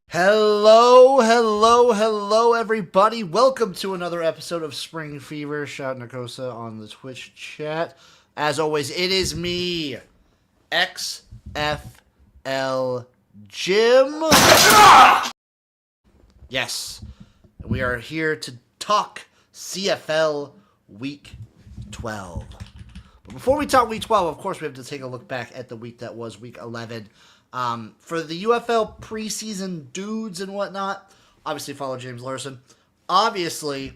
Hello, everybody. Welcome to another episode of Spring Fever. Shout Nakosa on the Twitch chat. As always, it is me, XFL Jim. Yes, we are here to talk CFL Week 12. But before we talk Week 12, of course, we have to take a look back at the week that was Week 11. For the UFL preseason dudes and whatnot, obviously follow James Larson. Obviously,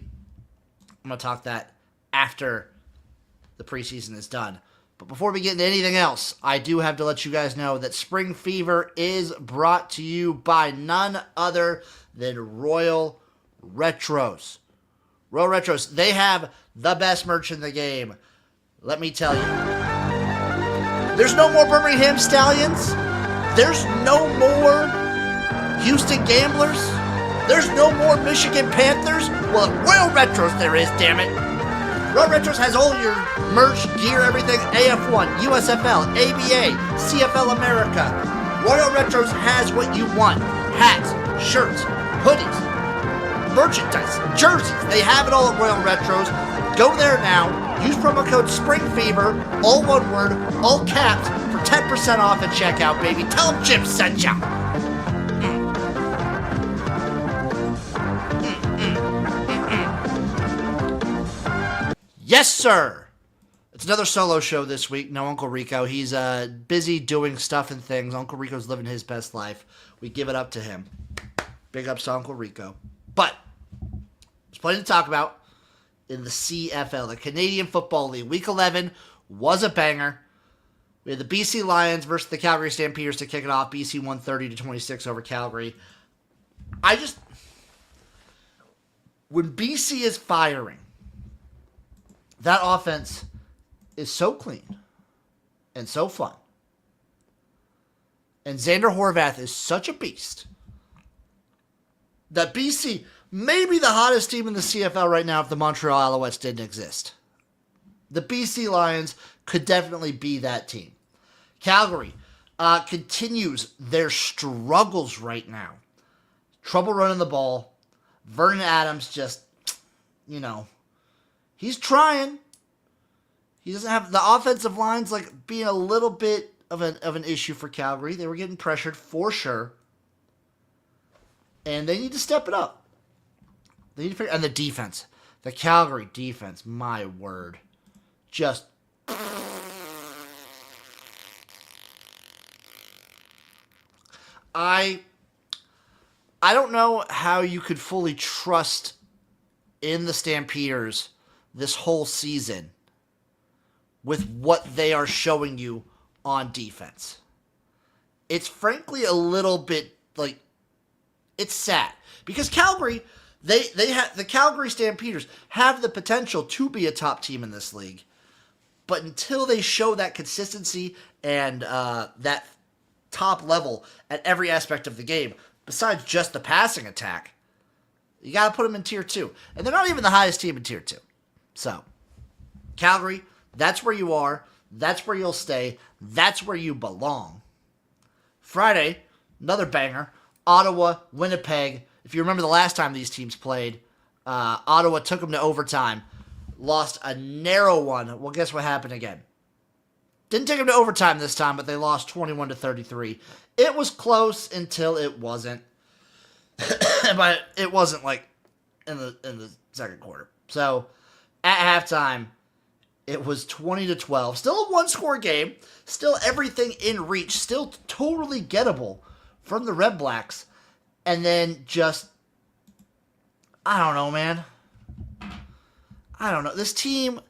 I'm going to talk that after the preseason is done. But before we get into anything else, I do have to let you guys know that Spring Fever is brought to you by none other than Royal Retros. Royal Retros, they have the best merch in the game. Let me tell you. There's no more Birmingham Stallions. There's no more Houston Gamblers. There's no more Michigan Panthers. Well, Royal Retros there is, damn it. Royal Retros has all your merch, gear, everything. AF1, USFL, ABA, CFL America. Royal Retros has what you want. Hats, shirts, hoodies, merchandise, jerseys. They have it all at Royal Retros. Go there now. Use promo code SPRINGFEVER, all one word, all caps, for 10% off at checkout, baby. Tell them Jim sent ya. Yes, sir. It's another solo show this week. No Uncle Rico. He's busy doing stuff and things. Uncle Rico's living his best life. We give it up to him. Big ups to Uncle Rico. But there's plenty to talk about in the CFL, the Canadian Football League. Week 11 was a banger. We had the BC Lions versus the Calgary Stampeders to kick it off. BC won 30-26 over Calgary. When BC is firing, that offense is so clean and so fun. And Xander Horvath is such a beast that BC may be the hottest team in the CFL right now if the Montreal Alouettes didn't exist. The BC Lions could definitely be that team. Calgary continues their struggles right now. Trouble running the ball. Vernon Adams just, he's trying. He doesn't have the offensive lines being a little bit of an issue for Calgary. They were getting pressured for sure. And they need to step it up. They need to figure, and the defense. The Calgary defense, my word. Just I don't know how you could fully trust in the Stampeders this whole season with what they are showing you on defense. It's frankly a little bit it's sad because Calgary, they have the Calgary Stampeders have the potential to be a top team in this league, but until they show that consistency and that top level at every aspect of the game, besides just the passing attack, you got to put them in Tier 2. And they're not even the highest team in Tier 2. So, Calgary, that's where you are. That's where you'll stay. That's where you belong. Friday, another banger. Ottawa, Winnipeg. If you remember the last time these teams played, Ottawa took them to overtime. Lost a narrow one. Well, guess what happened again? Didn't take them to overtime this time, but they lost 21-33. It was close until it wasn't. But it wasn't in the second quarter. So at halftime, it was 20-12. Still a one-score game. Still everything in reach. Still totally gettable from the Redblacks. And then just, I don't know, man. I don't know. This team,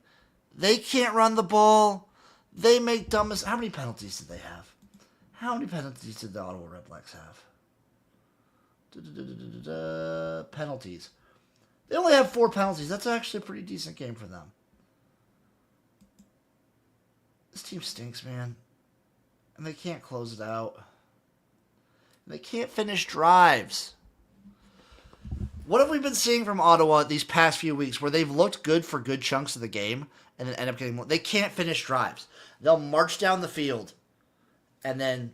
they can't run the ball. They make dumb mistakes. How many penalties did they have? How many penalties did the Ottawa Redblacks have? Penalties. They only have 4 penalties. That's actually a pretty decent game for them. This team stinks, man. And they can't close it out. They can't finish drives. What have we been seeing from Ottawa these past few weeks where they've looked good for good chunks of the game and then end up getting... They can't finish drives. They'll march down the field and then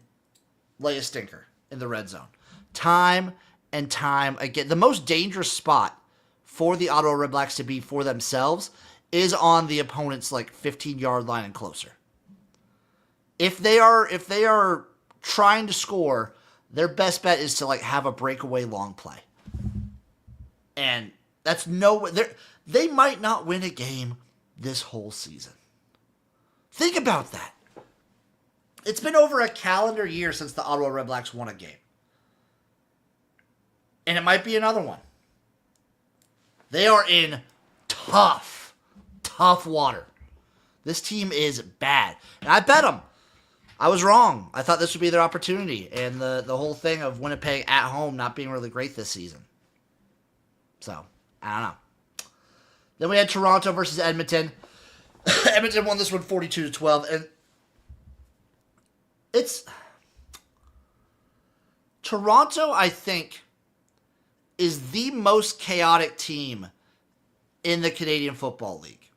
lay a stinker in the red zone. Time and time again. The most dangerous spot for the Ottawa Redblacks to be for themselves is on the opponent's 15-yard line and closer. If they are trying to score, their best bet is to have a breakaway long play. And that's they might not win a game this whole season. Think about that. It's been over a calendar year since the Ottawa Redblacks won a game. And it might be another one. They are in tough water. This team is bad. And I bet them. I was wrong. I thought this would be their opportunity. And the whole thing of Winnipeg at home not being really great this season. So, I don't know. Then we had Toronto versus Edmonton. Edmonton won this one 42-12. And it's... Toronto, I think, is the most chaotic team in the Canadian Football League.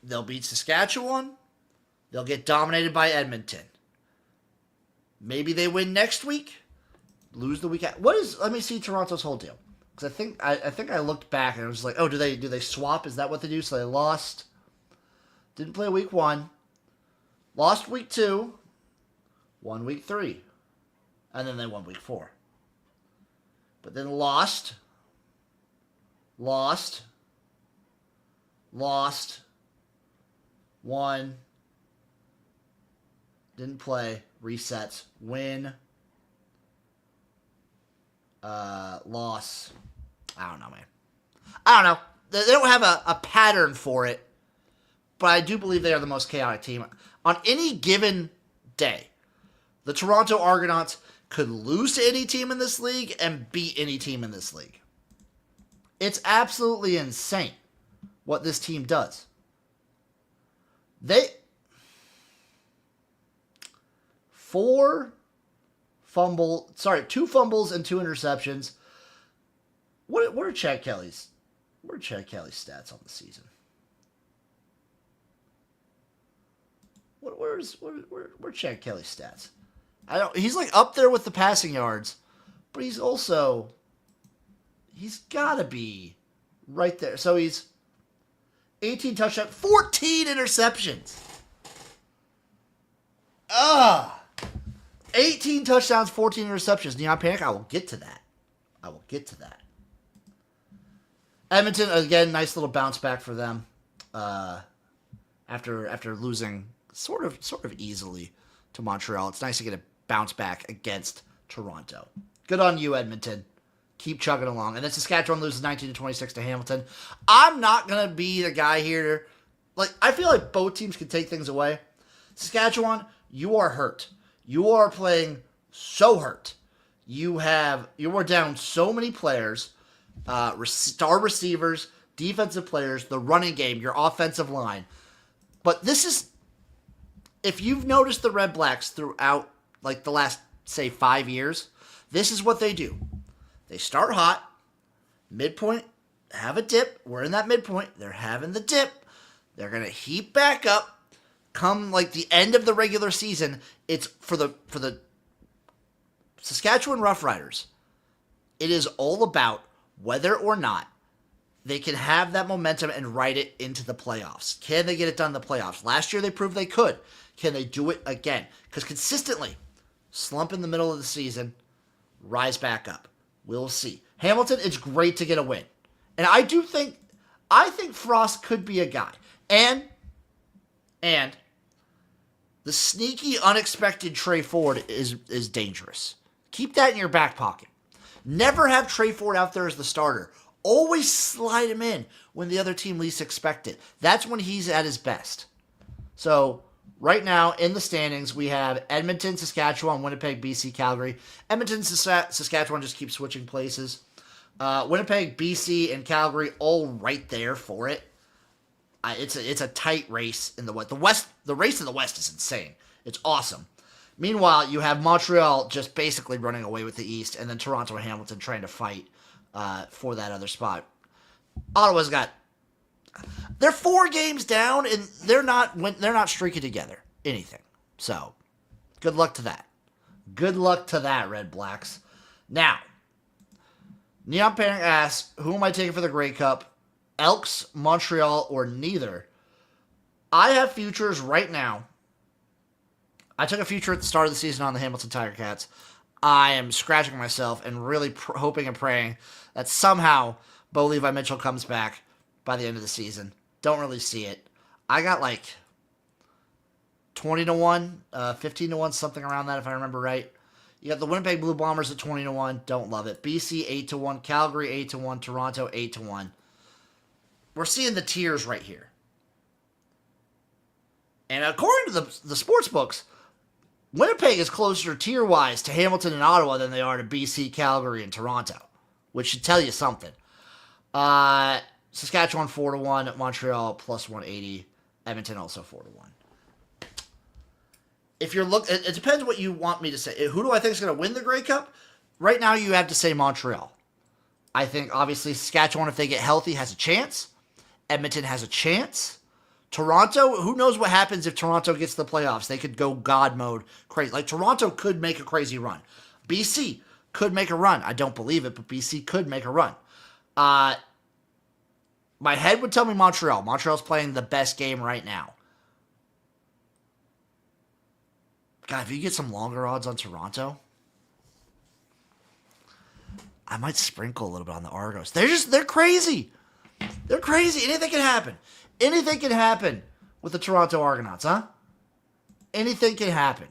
They'll beat Saskatchewan. They'll get dominated by Edmonton. Maybe they win next week. Lose the week. Let me see Toronto's whole deal. Because I think I looked back and it was do they swap? Is that what they do? So they lost. Didn't play week 1. Lost week 2. Won week 3. And then they won week 4. But then lost. Won. Didn't play. Resets. Win. Loss. I don't know, man. I don't know. They don't have a pattern for it, but I do believe they are the most chaotic team. On any given day, the Toronto Argonauts could lose to any team in this league and beat any team in this league. It's absolutely insane what this team does. Two fumbles and 2 interceptions. What are Chad Kelly's stats on the season? Where's Chad Kelly's stats? He's up there with the passing yards, but he's gotta be right there. So he's 18 touchdowns, 14 interceptions. 18 touchdowns, 14 interceptions. Neon Panic, I will get to that. Edmonton, again, nice little bounce back for them. After losing sort of easily to Montreal. It's nice to get a bounce back against Toronto. Good on you, Edmonton. Keep chugging along. And then Saskatchewan loses 19-26 to Hamilton. I'm not going to be the guy here. I feel like both teams can take things away. Saskatchewan, you are hurt. You are playing so hurt. You are down so many players, star receivers, defensive players, the running game, your offensive line. But this is, if you've noticed the Redblacks throughout the last, say, 5 years, this is what they do. They start hot, midpoint, have a dip. We're in that midpoint. They're having the dip. They're going to heat back up. Come the end of the regular season, it's for the Saskatchewan Roughriders. It is all about whether or not they can have that momentum and ride it into the playoffs. Can they get it done in the playoffs? Last year they proved they could. Can they do it again? Because consistently, slump in the middle of the season, rise back up. We'll see. Hamilton, it's great to get a win. And I think Frost could be a guy. And the sneaky, unexpected Trey Ford is dangerous. Keep that in your back pocket. Never have Trey Ford out there as the starter. Always slide him in when the other team least expect it. That's when he's at his best. So, right now, in the standings, we have Edmonton, Saskatchewan, Winnipeg, BC, Calgary. Edmonton, Saskatchewan just keep switching places. Winnipeg, BC, and Calgary all right there for it. It's a tight race in the West. The race in the West is insane. It's awesome. Meanwhile, you have Montreal just basically running away with the East, and then Toronto and Hamilton trying to fight for that other spot. Ottawa's got... They're 4 games down, and they're not streaking together anything. So, good luck to that. Good luck to that, Red Blacks. Now, Neon Panic asks, who am I taking for the Grey Cup? Elks, Montreal, or neither? I have futures right now. I took a future at the start of the season on the Hamilton Tigercats. I am scratching myself and really hoping and praying that somehow Bo Levi Mitchell comes back by the end of the season. Don't really see it. I got like 20-1, 15-1, something around that if I remember right. You got the Winnipeg Blue Bombers at 20-1. Don't love it. BC 8-1. Calgary 8-1. Toronto 8-1. We're seeing the tiers right here. And according to the sports books, Winnipeg is closer tier-wise to Hamilton and Ottawa than they are to BC, Calgary, and Toronto, which should tell you something. Saskatchewan 4-1, Montreal plus 180, Edmonton also 4-1. If you're it depends what you want me to say. Who do I think is going to win the Grey Cup? Right now, you have to say Montreal. I think obviously Saskatchewan, if they get healthy, has a chance. Edmonton has a chance. Toronto, who knows what happens if Toronto gets the playoffs? They could go God mode crazy. Like, Toronto could make a crazy run. BC could make a run. I don't believe it, but BC could make a run. My head would tell me Montreal. Montreal's playing the best game right now. God, if you get some longer odds on Toronto, I might sprinkle a little bit on the Argos. They're crazy. They're crazy. Anything can happen. Anything can happen with the Toronto Argonauts, huh? Anything can happen.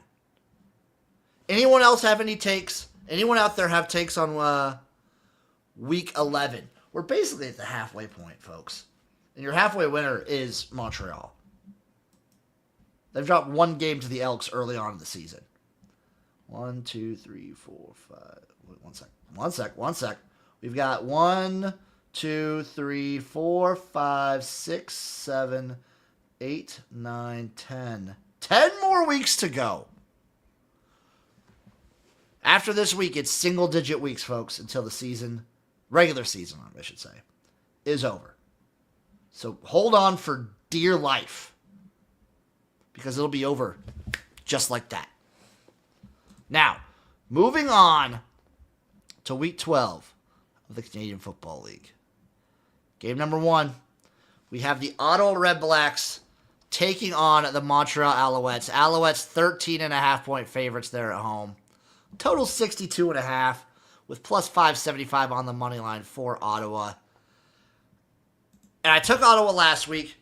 Anyone else have any takes? Anyone out there have takes on week 11? We're basically at the halfway point, folks. And your halfway winner is Montreal. They've dropped 1 game to the Elks early on in the season. 1, 2, 3, 4, 5. Wait, one sec. We've got 1, 2, 3, 4, 5, 6, 7, 8, 9, 10. 10 more weeks to go. After this week, it's single-digit weeks, folks, until the season, regular season, I should say, is over. So hold on for dear life, because it'll be over just like that. Now, moving on to week 12 of the Canadian Football League. Game number 1, we have the Ottawa Redblacks taking on the Montreal Alouettes. Alouettes 13.5-point favorites there at home. Total 62.5 with plus 575 on the money line for Ottawa. And I took Ottawa last week.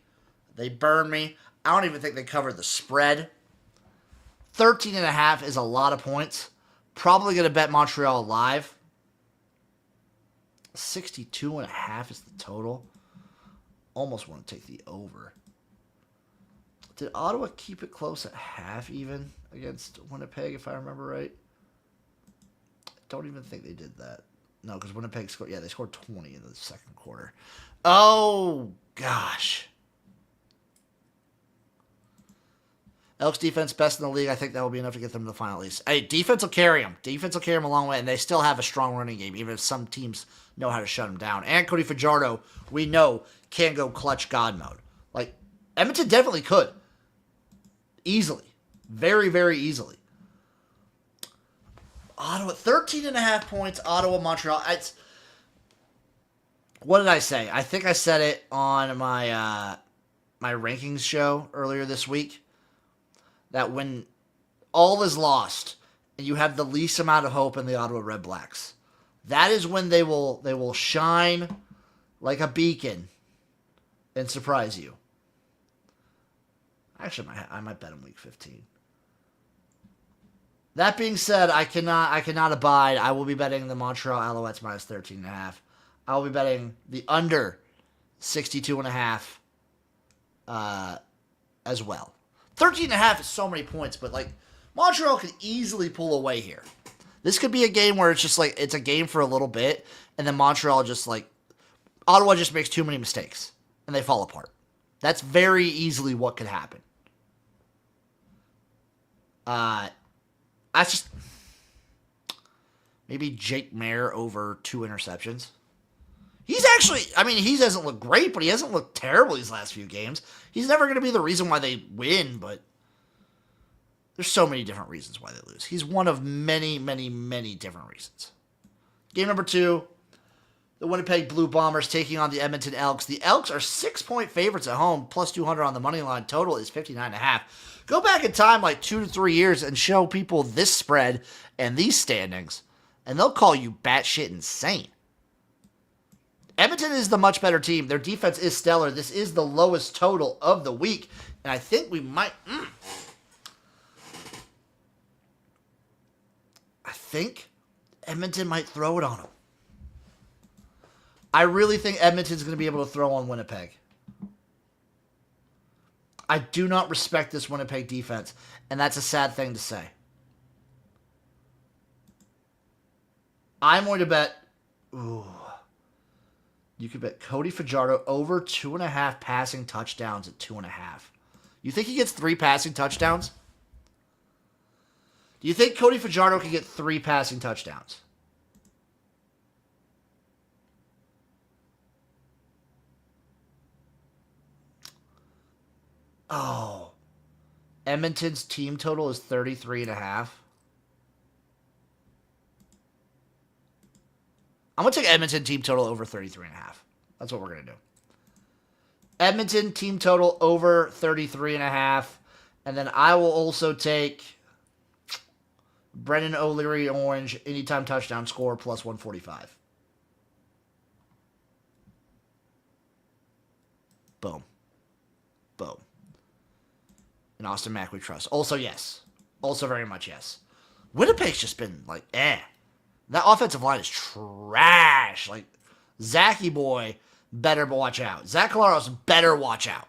They burned me. I don't even think they covered the spread. 13.5 is a lot of points. Probably going to bet Montreal live. 62.5 is the total. Almost want to take the over. Did Ottawa keep it close at half even against Winnipeg, if I remember right? I don't even think they did that. No, because Winnipeg scored. Yeah, they scored 20 in the second quarter. Oh, gosh. Elks defense best in the league. I think that will be enough to get them to the final at least. Hey, defense will carry them. Defense will carry them a long way, and they still have a strong running game, even if some teams know how to shut them down. And Cody Fajardo, we know, can go clutch God mode. Like, Edmonton definitely could. Easily. Very, very easily. Ottawa, 13.5 points. Ottawa, Montreal. What did I say? I think I said it on my my rankings show earlier this week. That when all is lost and you have the least amount of hope in the Ottawa Redblacks, that is when they will shine like a beacon and surprise you. Actually, I might bet them week 15. That being said, I cannot abide. I will be betting the Montreal Alouettes minus 13.5. I will be betting the under 62.5 as well. 13.5 is so many points, but like Montreal could easily pull away here. This could be a game where it's just like it's a game for a little bit, and then Montreal just like Ottawa just makes too many mistakes and they fall apart. That's very easily what could happen. I just maybe Jake Mayer over 2 interceptions. He's actually, I mean, he hasn't looked great, but he hasn't looked terrible these last few games. He's never going to be the reason why they win, but there's so many different reasons why they lose. He's one of many, many, many different reasons. Game number 2, the Winnipeg Blue Bombers taking on the Edmonton Elks. The Elks are 6-point favorites at home, plus 200 on the money line. Total is 59.5. Go back in time like 2 to 3 years and show people this spread and these standings, and they'll call you batshit insane. Edmonton is the much better team. Their defense is stellar. This is the lowest total of the week, and I think we might... I think Edmonton might throw it on them. I really think Edmonton's going to be able to throw on Winnipeg. I do not respect this Winnipeg defense, and that's a sad thing to say. I'm going to bet... Ooh. You could bet Cody Fajardo over 2.5 passing touchdowns at 2.5. You think he gets 3 passing touchdowns? Do you think Cody Fajardo can get 3 passing touchdowns? Oh. Edmonton's team total is 33.5. I'm going to take Edmonton team total over 33.5. That's what we're going to do. Edmonton team total over 33.5. And then I will also take Brendan O'Leary Orange anytime touchdown score plus 145. Boom. Boom. And Austin Mack we trust. Also yes. Also very much yes. Winnipeg's just been like, That offensive line is trash. Like, Zachy boy better watch out. Zach Collaros better watch out.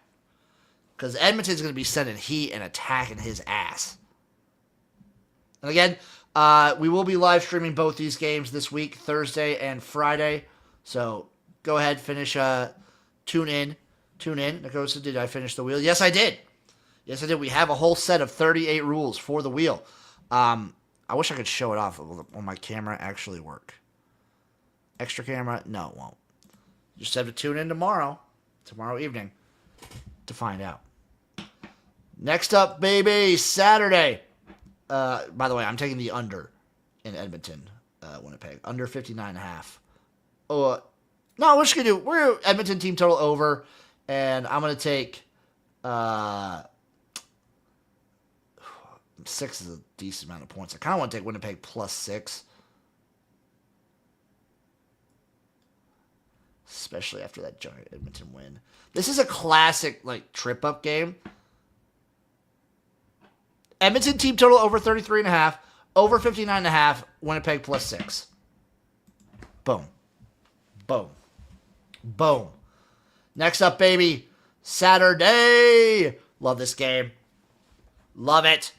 Because Edmonton's going to be sending heat and attacking his ass. And again, we will be live streaming both these games this week, Thursday and Friday. So go ahead, finish, tune in. Nakosa, did I finish the wheel? Yes, I did. Yes, I did. We have a whole set of 38 rules for the wheel. I wish I could show it off. Will my camera actually work? Extra camera? No, it won't. You just have to tune in tomorrow evening, to find out. Next up, baby, Saturday. By the way, I'm taking the under in Edmonton, Winnipeg. Under 59.5. Oh, no, we're Edmonton team total over, and I'm going to take... 6 is a decent amount of points. I kind of want to take Winnipeg plus 6. Especially after that giant Edmonton win. This is a classic, like, trip-up game. Edmonton team total over 33.5. Over 59.5. Winnipeg plus 6. Boom. Boom. Boom. Next up, baby. Saturday. Love this game. Love it.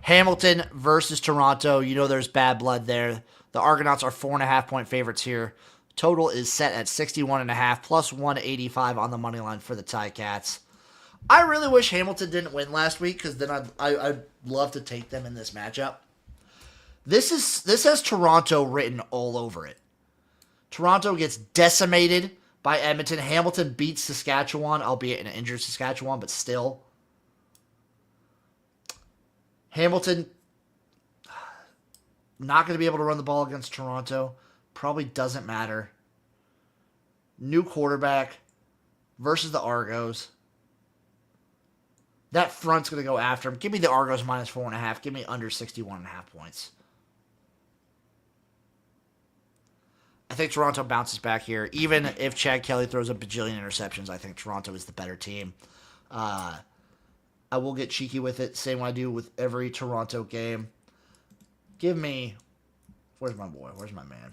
Hamilton versus Toronto. You know there's bad blood there. The Argonauts are 4.5-point favorites here. Total is set at 61.5 plus 185 on the money line for the Ticats. I really wish Hamilton didn't win last week because then I'd love to take them in this matchup. This has Toronto written all over it. Toronto gets decimated by Edmonton. Hamilton beats Saskatchewan, albeit an injured Saskatchewan, but still. Hamilton, not going to be able to run the ball against Toronto. Probably doesn't matter. New quarterback versus the Argos. That front's going to go after him. Give me the Argos minus 4.5. Give me under 61.5 points. I think Toronto bounces back here. Even if Chad Kelly throws a bajillion interceptions, I think Toronto is the better team. I will get cheeky with it, same way I do with every Toronto game. Give me... Where's my boy? Where's my man?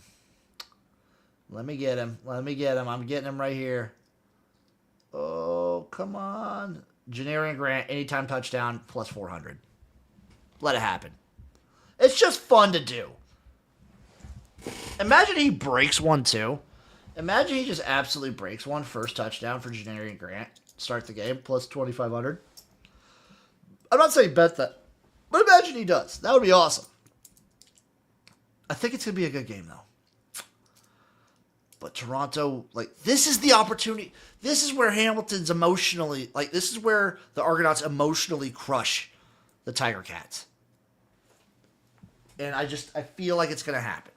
Let me get him. I'm getting him right here. Oh, come on. Janarian Grant, anytime touchdown, plus 400. Let it happen. It's just fun to do. Imagine he breaks one, too. Imagine he just absolutely breaks one. First touchdown for Janarian Grant. Start the game, plus 2,500. I'm not saying bet that, but imagine he does. That would be awesome. I think it's going to be a good game, though. But Toronto, this is the opportunity. This is where Hamilton's emotionally, this is where the Argonauts emotionally crush the Tigercats. And I feel like it's going to happen.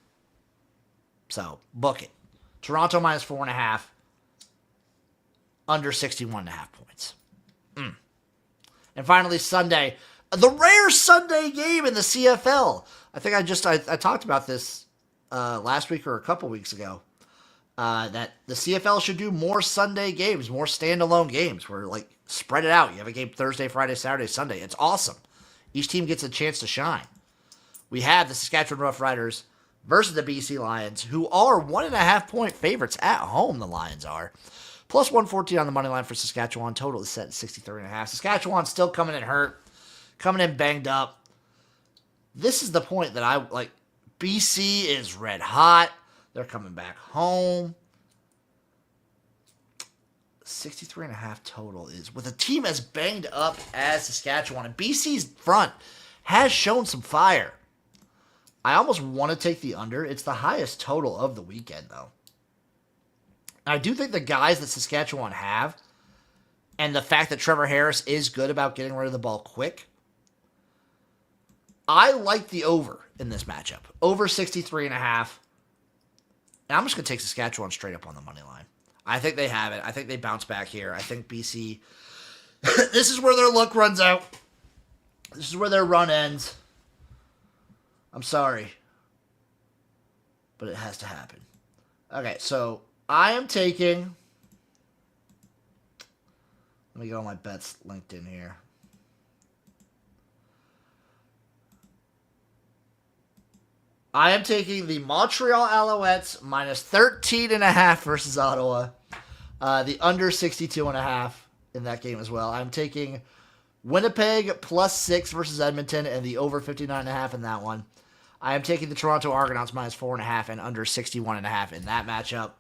So, book it. Toronto minus 4.5. Under 61.5 points. And finally, Sunday. The rare Sunday game in the CFL. I think I talked about this last week or a couple weeks ago. That the CFL should do more Sunday games, more standalone games where, spread it out. You have a game Thursday, Friday, Saturday, Sunday. It's awesome. Each team gets a chance to shine. We have the Saskatchewan Roughriders versus the BC Lions, who are 1.5-point favorites at home, the Lions are. Plus 114 on the money line for Saskatchewan. Total is set at 63.5. Saskatchewan still coming in hurt, coming in banged up. This is the point that I like. BC is red hot. They're coming back home. 63.5 total is with a team as banged up as Saskatchewan. And BC's front has shown some fire. I almost want to take the under. It's the highest total of the weekend, though. I do think the guys that Saskatchewan have, and the fact that Trevor Harris is good about getting rid of the ball quick, I like the over in this matchup. Over 63.5. And I'm just going to take Saskatchewan straight up on the money line. I think they have it. I think they bounce back here. I think BC, this is where their luck runs out. This is where their run ends. I'm sorry. But it has to happen. Okay, so I am taking, let me get all my bets linked in here. I am taking the Montreal Alouettes minus 13.5 versus Ottawa. The under 62.5 in that game as well. I'm taking Winnipeg plus 6 versus Edmonton and the over 59.5 in that one. I am taking the Toronto Argonauts minus 4.5 and under 61.5 in that matchup.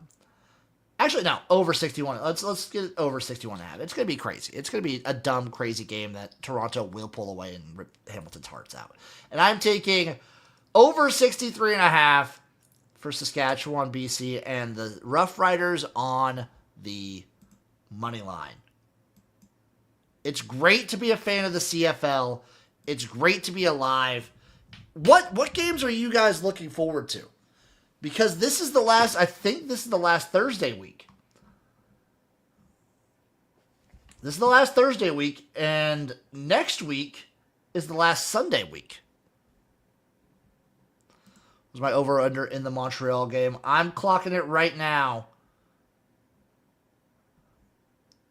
Actually, no, over 61. Let's get it over 61.5. It's going to be crazy. It's going to be a dumb, crazy game that Toronto will pull away and rip Hamilton's hearts out. And I'm taking over 63.5 for Saskatchewan, BC, and the Roughriders on the money line. It's great to be a fan of the CFL. It's great to be alive. What games are you guys looking forward to? Because this is the last, I think this is the last Thursday week. This is the last Thursday week, and next week is the last Sunday week. Was my over-under in the Montreal game. I'm clocking it right now.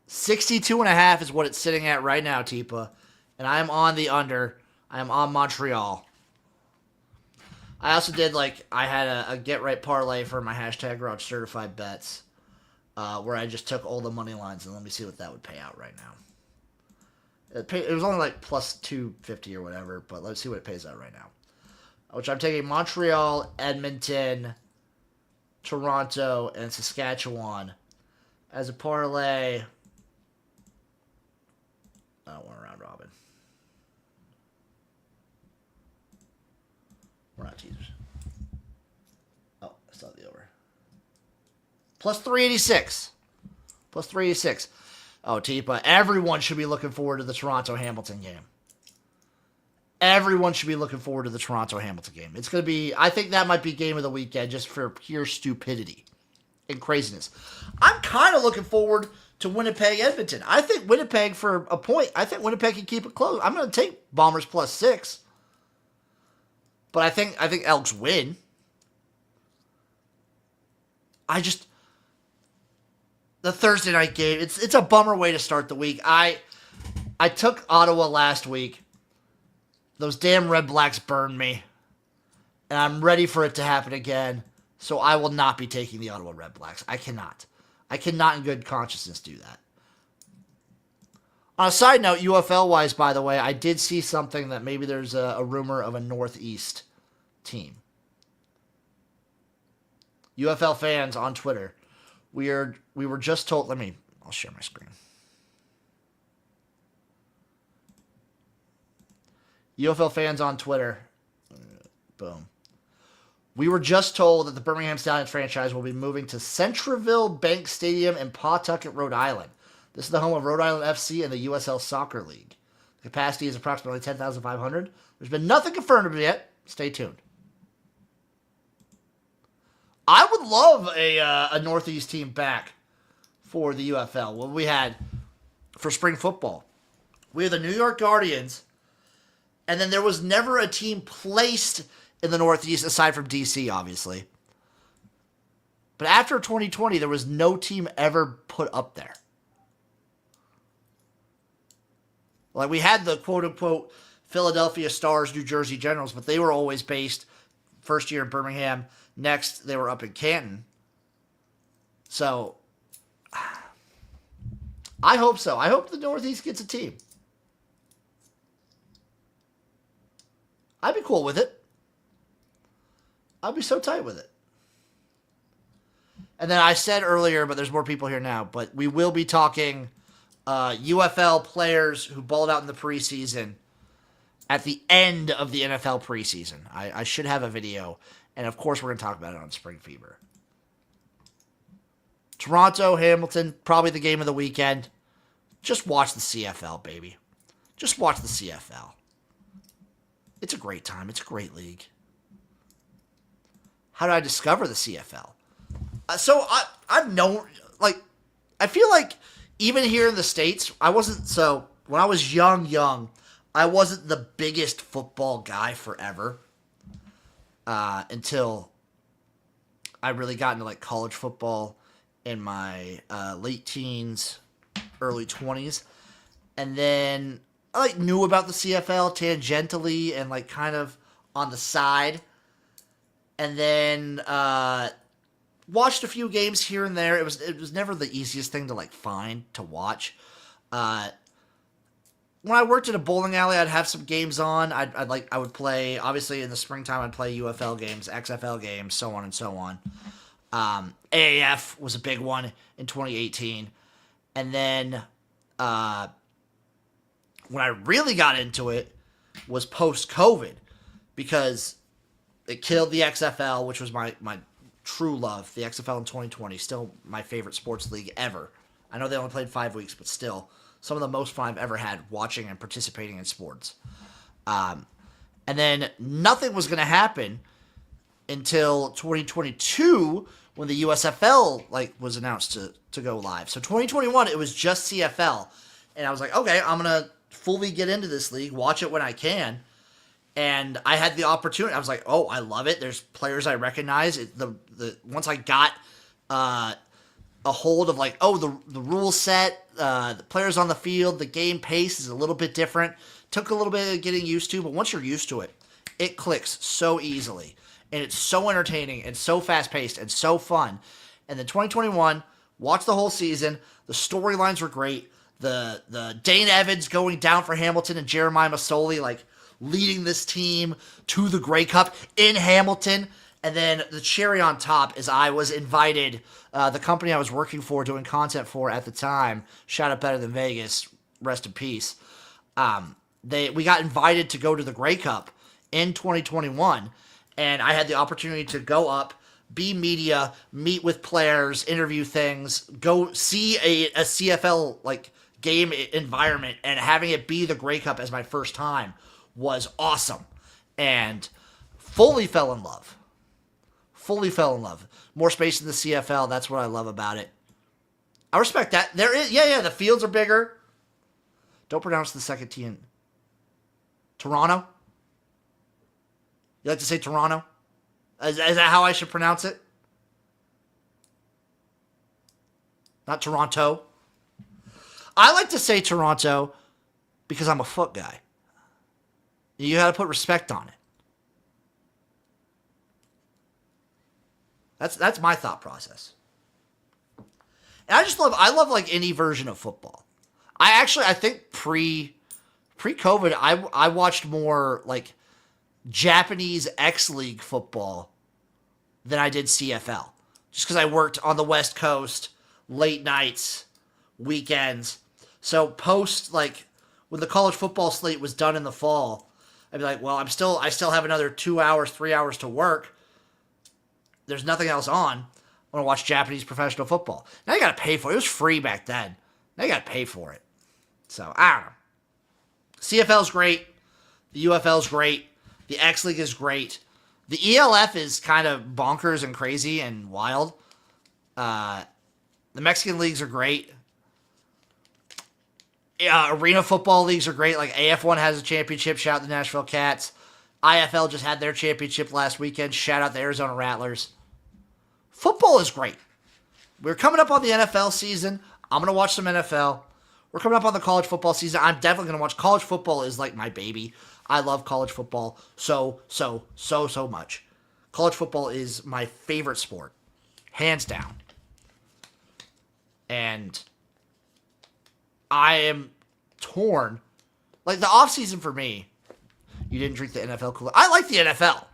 62.5 is what it's sitting at right now, Tipa. And I'm on the under. I am on Montreal. I also did, I had a get-right parlay for my hashtag Garage Certified Bets, where I just took all the money lines, and let me see what that would pay out right now. It was only, plus 250 or whatever, but let's see what it pays out right now. Which I'm taking Montreal, Edmonton, Toronto, and Saskatchewan as a parlay. I don't want a round robin. We're not teasers. Oh, I saw the over. Plus 386. Plus 386. Oh, Tipa, everyone should be looking forward to the Toronto-Hamilton game. Everyone should be looking forward to the Toronto-Hamilton game. It's going to be, I think that might be game of the weekend just for pure stupidity and craziness. I'm kind of looking forward to Winnipeg-Edmonton. I think Winnipeg, for a point, I think Winnipeg can keep it close. I'm going to take Bombers plus 6. But I think Elks win. The Thursday night game, it's a bummer way to start the week. I took Ottawa last week. Those damn Redblacks burned me. And I'm ready for it to happen again. So I will not be taking the Ottawa Redblacks. I cannot. I cannot in good consciousness do that. On a side note, UFL-wise, by the way, I did see something that maybe there's a rumor of a Northeast team. UFL fans on Twitter, we were just told, I'll share my screen. UFL fans on Twitter, boom. We were just told that the Birmingham Stallions franchise will be moving to Centreville Bank Stadium in Pawtucket, Rhode Island. This is the home of Rhode Island FC and the USL Soccer League. The capacity is approximately 10,500. There's been nothing confirmed yet. Stay tuned. I would love a Northeast team back for the UFL. What we had for spring football. We had the New York Guardians, and then there was never a team placed in the Northeast aside from DC, obviously. But after 2020, there was no team ever put up there. Like, we had the quote-unquote Philadelphia Stars, New Jersey Generals, but they were always based first year in Birmingham. Next, they were up in Canton. So, I hope so. I hope the Northeast gets a team. I'd be cool with it. I'd be so tight with it. And then I said earlier, but there's more people here now, but we will be talking UFL players who balled out in the preseason at the end of the NFL preseason. I should have a video, and of course we're going to talk about it on Spring Fever. Toronto, Hamilton, probably the game of the weekend. Just watch the CFL, baby. Just watch the CFL. It's a great time. It's a great league. How did I discover the CFL? So I've known, like, I feel like even here in the States, when I was young, I wasn't the biggest football guy forever until I really got into, like, college football in my late teens, early 20s. And then I, like, knew about the CFL tangentially and, like, kind of on the side. And then watched a few games here and there. It was never the easiest thing to, like, find to watch. When I worked at a bowling alley, I'd have some games on. I would play, obviously in the springtime, I'd play UFL games, XFL games, so on and so on. AAF was a big one in 2018. And then when I really got into it was post-COVID, because it killed the XFL, which was my true love. The XFL in 2020, still my favorite sports league ever. I know they only played 5 weeks, but still some of the most fun I've ever had watching and participating in sports. And then nothing was going to happen until 2022 when the USFL was announced to go live. So 2021, it was just CFL. And I was like, okay, I'm going to fully get into this league, watch it when I can. And I had the opportunity. I was like, oh, I love it. There's players I recognize. Once I got a hold of, like, oh, the rule set, the players on the field, the game pace is a little bit different. Took a little bit of getting used to, but once you're used to it, it clicks so easily. And it's so entertaining and so fast-paced and so fun. And then 2021, watched the whole season. The storylines were great. The Dane Evans going down for Hamilton and Jeremiah Masoli, like, leading this team to the Grey Cup in Hamilton. And then the cherry on top is I was invited, the company I was working for, doing content for at the time, shout out Better Than Vegas, rest in peace. We got invited to go to the Grey Cup in 2021, and I had the opportunity to go up, be media, meet with players, interview things, go see a CFL game environment, and having it be the Grey Cup as my first time was awesome, and fully fell in love. More space in the CFL. That's what I love about it. I respect that. There is, the fields are bigger. Don't pronounce the second T in Toronto. You like to say Toronto? Is that how I should pronounce it? Not Toronto. I like to say Toronto because I'm a foot guy. You got to put respect on it. That's my thought process. And I love like any version of football. I think pre-COVID, I watched more like Japanese X League football than I did CFL. Just because I worked on the West Coast, late nights, weekends. So when the college football slate was done in the fall, I'd be like, well, I still have another 2 hours, 3 hours to work. there's nothing else on, I want to watch Japanese professional football. Now you got to pay for it. It was free back then. Now you got to pay for it. So, I don't know. CFL's great. The UFL's great. The X League is great. The ELF is kind of bonkers and crazy and wild. The Mexican leagues are great. Arena football leagues are great. Like AF1 has a championship. Shout out the Nashville Cats. IFL just had their championship last weekend. Shout out the Arizona Rattlers. Football is great. We're coming up on the NFL season. I'm going to watch some NFL. We're coming up on the college football season. I'm definitely going to watch. College football is like my baby. I love college football so much. College football is my favorite sport. Hands down. And I am torn. Like, the offseason for me, you didn't drink the NFL cooler. I like the NFL.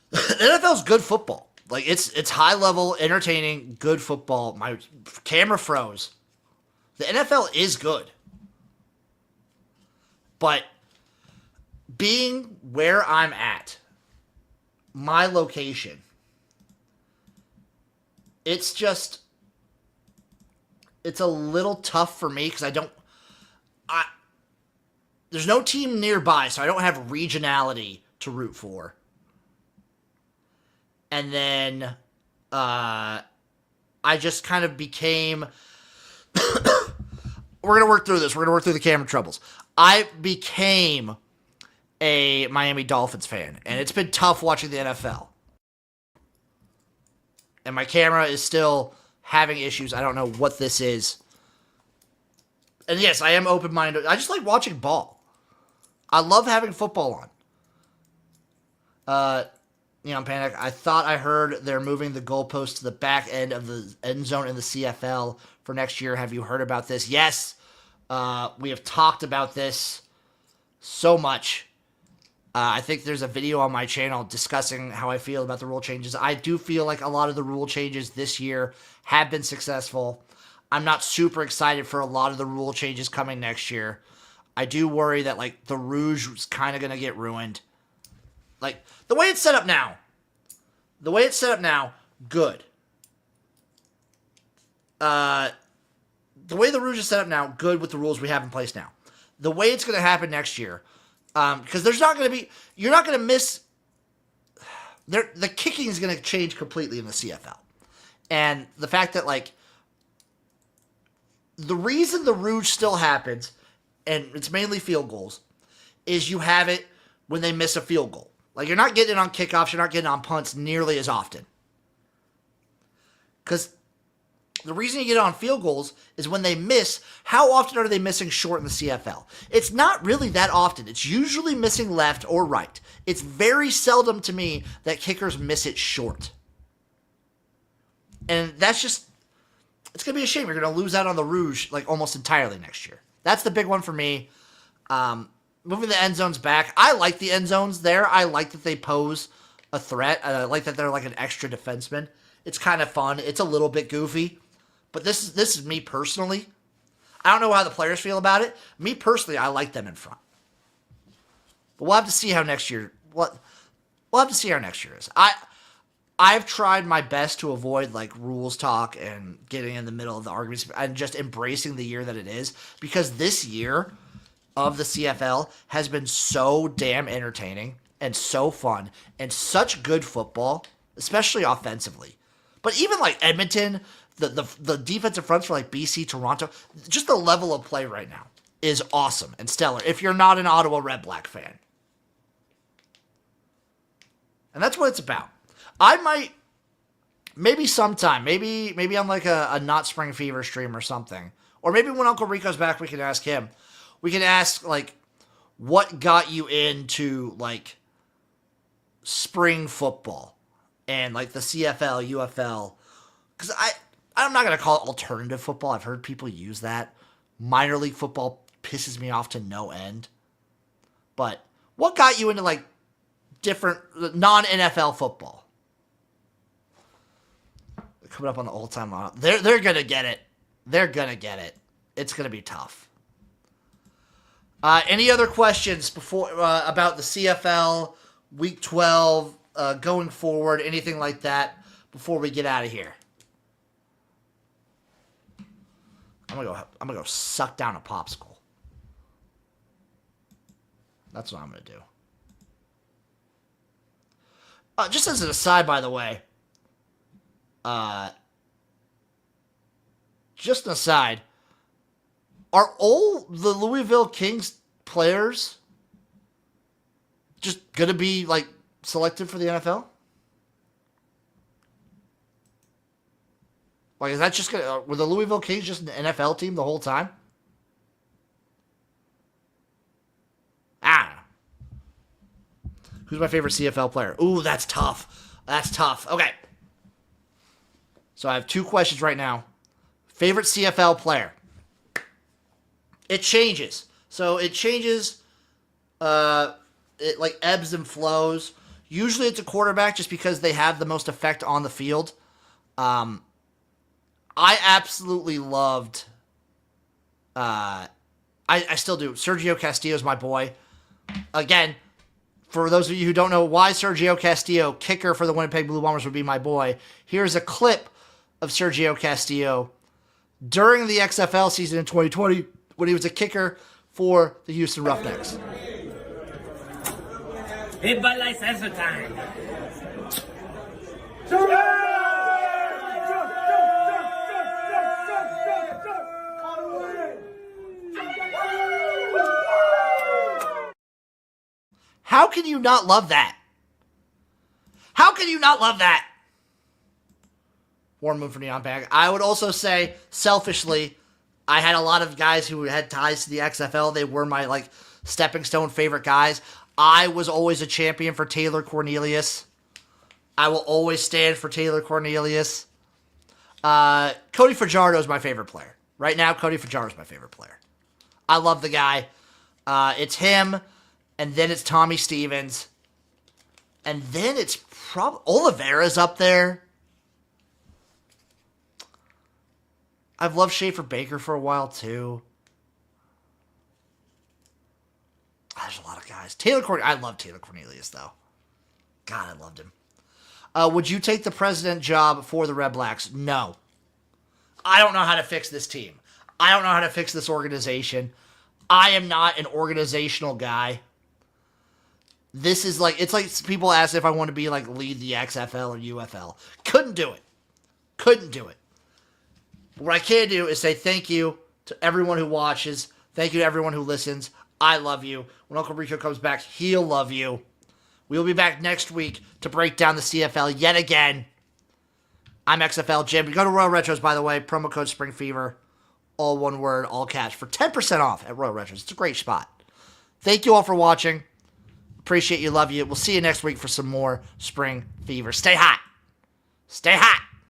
The NFL's good football. Like, it's high level, entertaining, good football. My camera froze. The NFL is good. But being where I'm at, my location, it's a little tough for me because there's no team nearby, so I don't have regionality to root for. And then I just kind of became... We're going to work through this. We're going to work through the camera troubles. I became a Miami Dolphins fan, and it's been tough watching the NFL. And my camera is still having issues. I don't know what this is. And yes, I am open-minded. I just like watching ball. I love having football on. Panic. I thought I heard they're moving the goalpost to the back end of the end zone in the CFL for next year. Have you heard about this? Yes. We have talked about this so much. I think there's a video on my channel discussing how I feel about the rule changes. I do feel like a lot of the rule changes this year have been successful. I'm not super excited for a lot of the rule changes coming next year. I do worry that, like, the Rouge is kind of going to get ruined. Like, the way it's set up now, good. The way the Rouge is set up now, good with the rules we have in place now. The way it's going to happen next year, because there's not going to be, you're not going to miss, the kicking is going to change completely in the CFL. And the fact that, like, the reason the Rouge still happens, and it's mainly field goals, is you have it when they miss a field goal. Like, you're not getting it on kickoffs, you're not getting it on punts nearly as often. Because the reason you get it on field goals is when they miss, how often are they missing short in the CFL? It's not really that often. It's usually missing left or right. It's very seldom to me that kickers miss it short. And that's just, it's going to be a shame. You're going to lose out on the Rouge, like, almost entirely next year. That's the big one for me. Moving the end zones back. I like the end zones there. I like that they pose a threat. I like that they're like an extra defenseman. It's kind of fun. It's a little bit goofy. But this is me personally. I don't know how the players feel about it. Me personally, I like them in front. But we'll have to see how next year... We'll have to see how next year is. I've tried my best to avoid, like, rules talk and getting in the middle of the arguments and just embracing the year that it is. Because this year of the CFL has been so damn entertaining and so fun and such good football, especially offensively. But even, like, Edmonton, the defensive fronts for, like, BC, Toronto, just the level of play right now is awesome and stellar if you're not an Ottawa Redblacks fan. And that's what it's about. I might, maybe sometime, maybe on like a Not Spring Fever stream or something. Or maybe when Uncle Rico's back, we can ask him. We can ask, like, what got you into, like, spring football and, like, the CFL, UFL. Because I'm not going to call it alternative football. I've heard people use that. Minor league football pisses me off to no end. But what got you into, like, different non-NFL football? Coming up on the all-time line. They're going to get it. They're going to get it. It's going to be tough. Any other questions before about the CFL, Week 12, going forward, anything like that, before we get out of here? I'm gonna go suck down a popsicle. That's what I'm gonna do. Just as an aside, by the way, just an aside, are all the Louisville Kings players just gonna be like selected for the NFL? Like, is that just gonna were the Louisville Kings just an NFL team the whole time? I don't know. Who's my favorite CFL player? Ooh, that's tough. That's tough. Okay. So I have 2 questions right now. Favorite CFL player. It changes. So it changes. It like ebbs and flows. Usually it's a quarterback just because they have the most effect on the field. I absolutely loved. I still do. Sergio Castillo is my boy. Again, for those of you who don't know why Sergio Castillo, kicker for the Winnipeg Blue Bombers, would be my boy, here's a clip of Sergio Castillo during the XFL season in 2020 when he was a kicker for the Houston Roughnecks. Hey, Bud Light Sensor time. How can you not love that? How can you not love that? Warren Moon for Neon Bag. I would also say, selfishly, I had a lot of guys who had ties to the XFL. They were my, like, stepping stone favorite guys. I was always a champion for Taylor Cornelius. I will always stand for Taylor Cornelius. Cody Fajardo is my favorite player. Right now, Cody Fajardo is my favorite player. I love the guy. It's him, and then it's Tommy Stevens, and then it's probably Oliveira's up there. I've loved Schaefer Baker for a while, too. There's a lot of guys. I love Taylor Cornelius, though. God, I loved him. Would you take the president job for the Redblacks? No. I don't know how to fix this team. I don't know how to fix this organization. I am not an organizational guy. This is like, it's like people ask if I want to be like lead the XFL or UFL. Couldn't do it. Couldn't do it. What I can do is say thank you to everyone who watches. Thank you to everyone who listens. I love you. When Uncle Rico comes back, he'll love you. We'll be back next week to break down the CFL yet again. I'm XFL Jim. Go to Royal Retros, by the way. Promo code Spring Fever. All one word, all cash. For 10% off at Royal Retros. It's a great spot. Thank you all for watching. Appreciate you. Love you. We'll see you next week for some more Spring Fever. Stay hot. Stay hot.